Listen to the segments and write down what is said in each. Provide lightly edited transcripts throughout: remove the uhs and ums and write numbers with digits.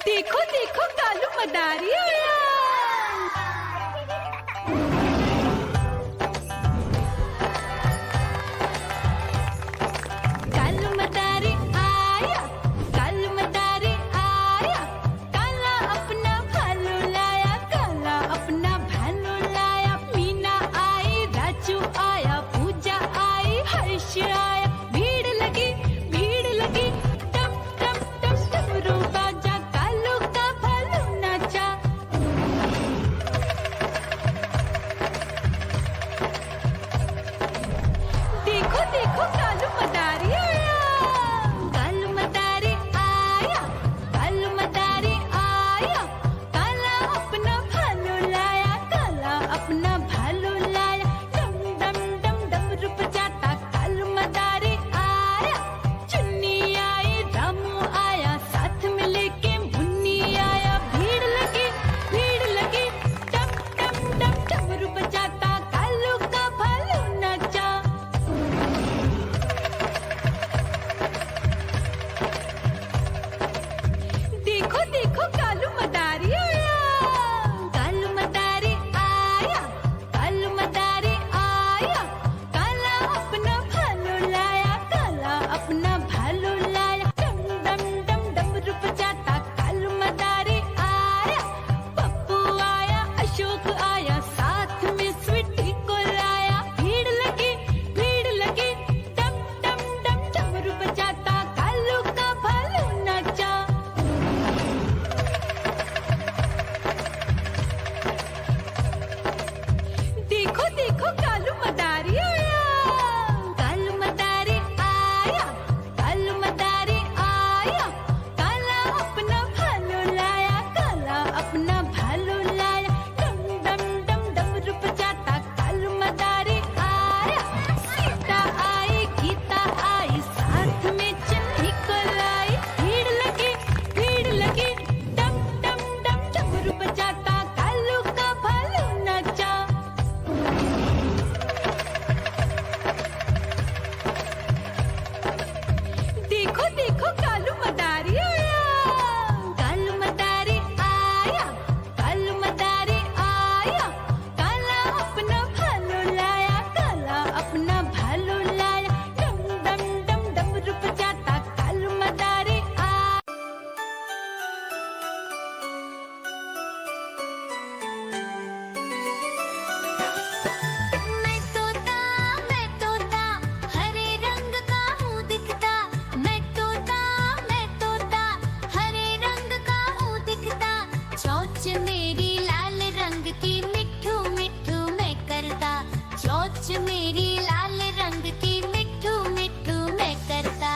देखो देखो कालू मदारी आया। कालू मदारी आया, कालू मदारी आया, काला अपना भालू लाया, काला अपना भालू लाया। मीना आई, राजू आया, पूजा आई, हर्ष आया। भीड़ लगी टम टम टम डमरू बाजा, कालू का भालू नाचा। देखो देखो कालू मदारी आया, कालू मदारी आया, कालू मदारी आया, काला अपना भालू लाया, काला अपना भालू लाया। डम डम डम डमरू बजाता कालू मदारी आया। चुन्नी आई, रामू आया, साथ में लेके मुन्नी आया। भीड़ लगी टम टम टम डमरू बजाता कालू का भालू नाचा। देखो देखो कालू मदारी आया, कालू मदारी आया, कालू मदारी आया, काला अपना भालू लाया, काला अपना भालू लाया। डम डम डम डमरू बजाता कालू मदारी आया। पप्पू आया, अशोक आया, साथ में स्वीटी को लाया। भीड़ लगी टम टम टम डमरू बजाता कालू का भालू नाचा। देखो देखो कालू मदारी आया, कालू मदारी आया, कालू मदारी आया, काला अपना भालू लाया, काला अपना भालू लाया। डम डम डम डमरू बजाता कालू मदारी आया। सीता आई, गीता आई, साथ में चन्नी को लाई। भीड़ लगी टम टम टम डमरू बजाता कालू का भालू नाचा। देखो देखो कालू मदारी आया, कालू मदारी आया, कालू मदारी आया, काला अपना भालू लाया, काला अपना भालू लाया। डम डम डम डमरू बजाता कालू मदारी आया। मैं तोता हरे रंग का हूँ दिखता। मैं तोता हरे रंग का हूँ दिखता। चोंच मेरी लाल रंग की मिठू मिठू मैं करता। चोंच मेरी लाल रंग की मिठू मिठू मैं करता।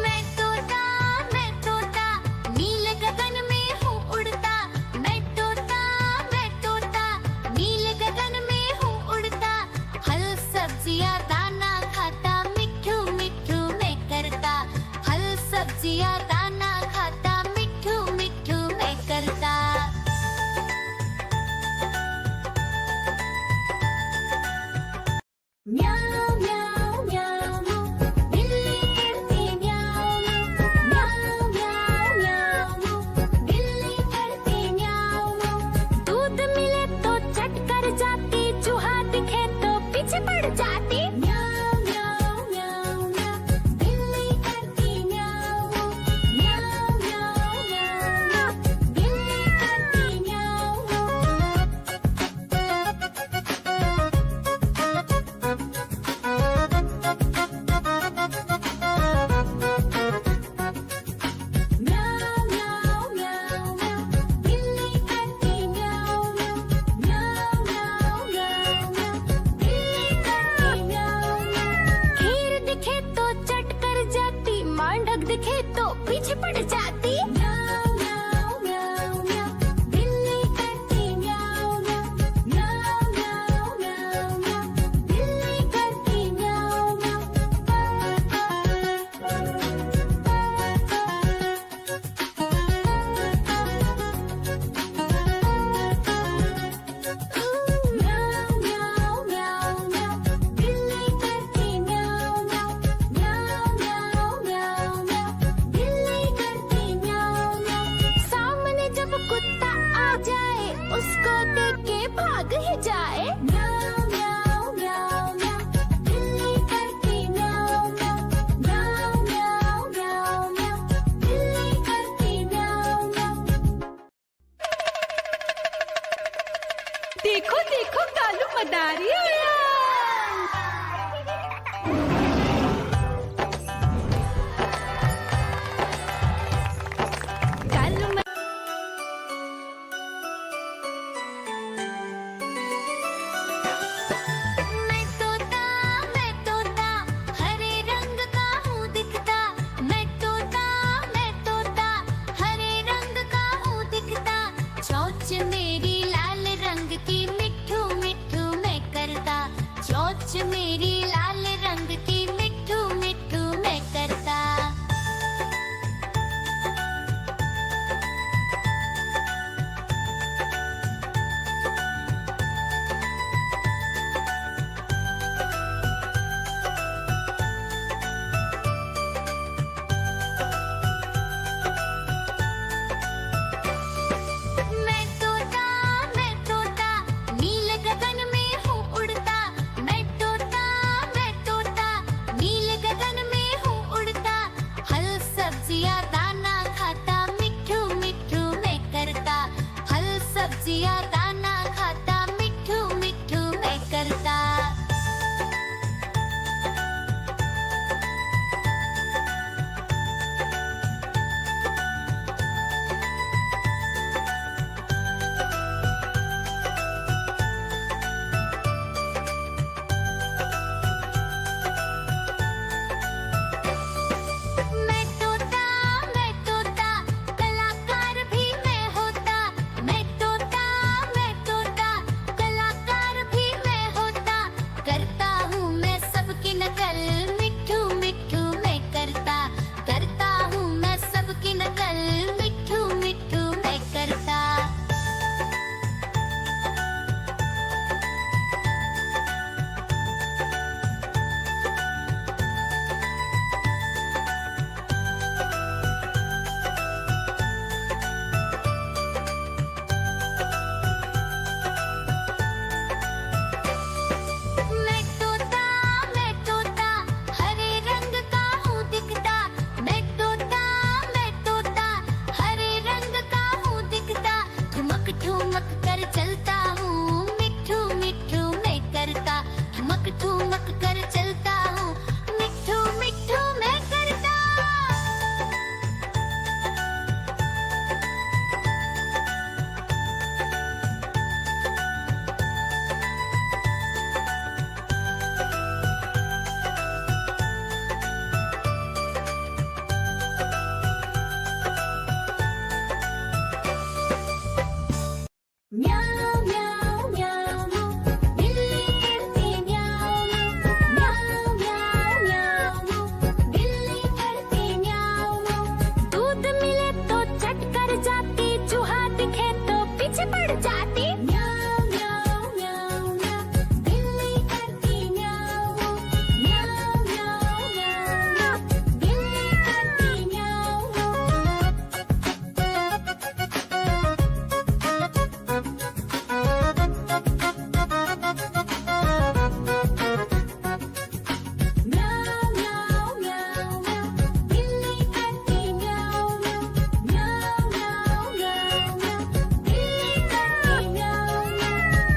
मैं तोता नील गगन में हूँ उड़ता। मैं तोता नील गगन में हूँ उड़ता। फल सब्जियाँ दाना खाता, मिठू मिठू मैं करता। फल सब्जियाँ दाना खाता, मिठू मिठू मैं करता। म्याऊ म्याऊ म्याऊ, बिल्ली करती म्याऊ म्याऊ म्याऊ म्याऊ, बिल्ली करती म्याऊ। दूध मिले तो चट कर जाती, चूहा दिखे तो पीछे पड़ जाती। म्याऊ म्याऊ म्याऊ म्याऊ, बिल्ली करती म्याऊ म्याऊ म्याऊ म्याऊ, बिल्ली करती म्याऊ। म्याऊ म्याऊ म्याऊ म्याऊ, बिल्ली करती म्याऊ म्याऊ म्याऊ म्याऊ म्याऊ म्याऊ, बिल्ली करती म्याऊ। मदारी आया कालू मैं तोता हरे रंग का हूँ दिखता मैं तोता हरे रंग का हूँ दिखता चोंच मेरी लाल रंग की मिठू मिठू मैं करता चोंच मेरी लाल रंग की मिठू मिठू मैं करता मैं तोता नील गगन में हूँ उड़ता मैं तोता नील गगन में हूँ उड़ता फल सब्जियाँ दाना खाता मिठू मिठू मैं करता फल सब्जियाँ दाना खाता मिठू मिठू मैं करता मैं तोता कलाकार भी मैं होता मैं तोता कलाकार भी मैं होता करता हूँ मैं सबकी नकल मिठू मिठू मैं करता हूँ मैं सबकी नकल मिठू मिठू मैं करता मैं तोता हरे रंग का हूँ दिखता मैं तोता हरे रंग का हूँ दिखता ठुमक ठुमक कर चलता हूँ मिठू मिठू मैं करता ठुमक ठुमक कर चलता हूँ मिठू मिठू मैं करता म्याऊ म्याऊ म्याऊ बिल्ली करती म्याऊ म्याऊ म्याऊ म्याऊ बिल्ली करती म्याऊ दूध मिले तो चट कर जाती चूहा दिखे तो पीछे पड़ जाती म्याऊ म्याऊ म्याऊ म्याऊ बिल्ली करती म्याऊ म्याऊ म्याऊ म्याऊ बिल्ली करती म्याऊ म्याऊ म्याऊ म्याऊ म्याऊ बिल्ली करती म्याऊ म्याऊ म्याऊ म्याऊ म्याऊ बिल्ली करती म्याऊ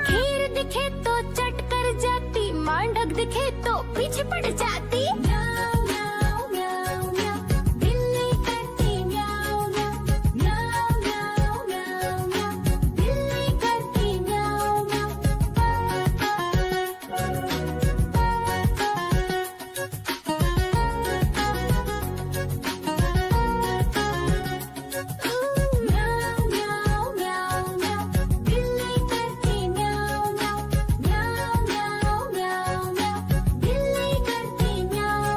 खीर दिखे तो चट कर जाती मांडक दिखे तो पीछे पड़ जाती म्याऊ म्याऊ म्याऊ म्याऊ बिल्ली करती म्याऊ म्याऊ म्याऊ म्याऊ म्याऊ बिल्ली करती म्याऊ म्याऊ म्याऊ म्याऊ म्याऊ बिल्ली करती म्याऊ म्याऊ म्याऊ म्याऊ म्याऊ बिल्ली करती म्याऊ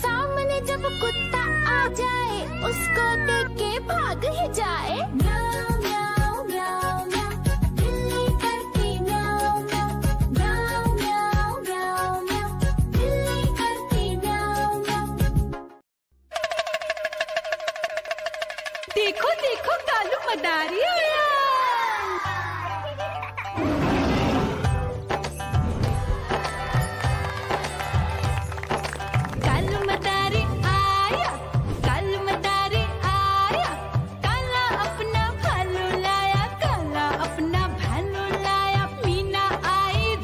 सामने जब कुत्ता आ जाए उसको देख के भाग ही जाए म्याऊ म्याऊ म्याऊ म्याऊ बिल्ली करती म्याऊ म्याऊ म्याऊ म्याऊ म्याऊ बिल्ली करती म्याऊ देखो देखो कालू मदारी आया कालू मदारी आया कालू मदारी आया काला अपना भालू लाया मीना आई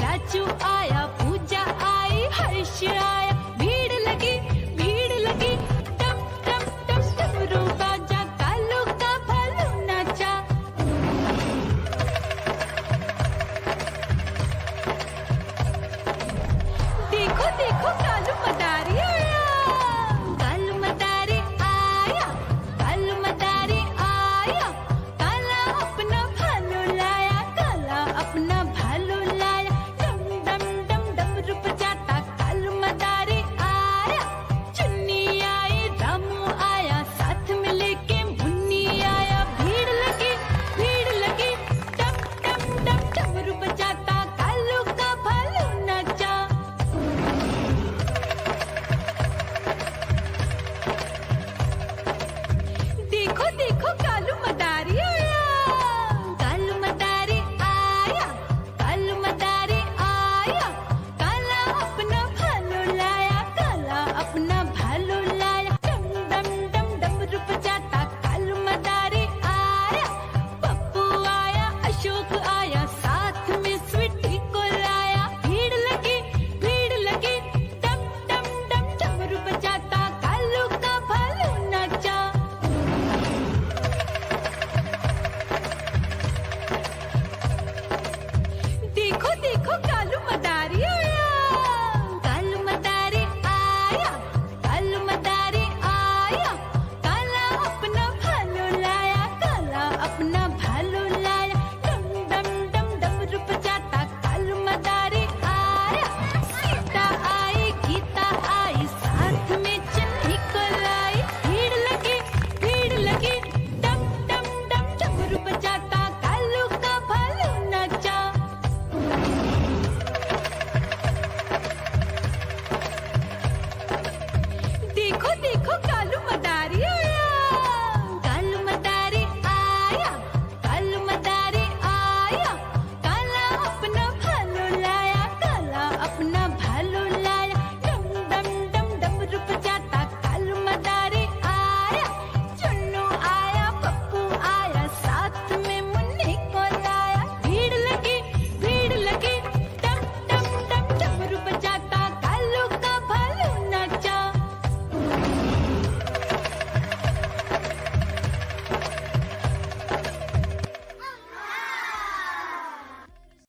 देखो कालू मदारी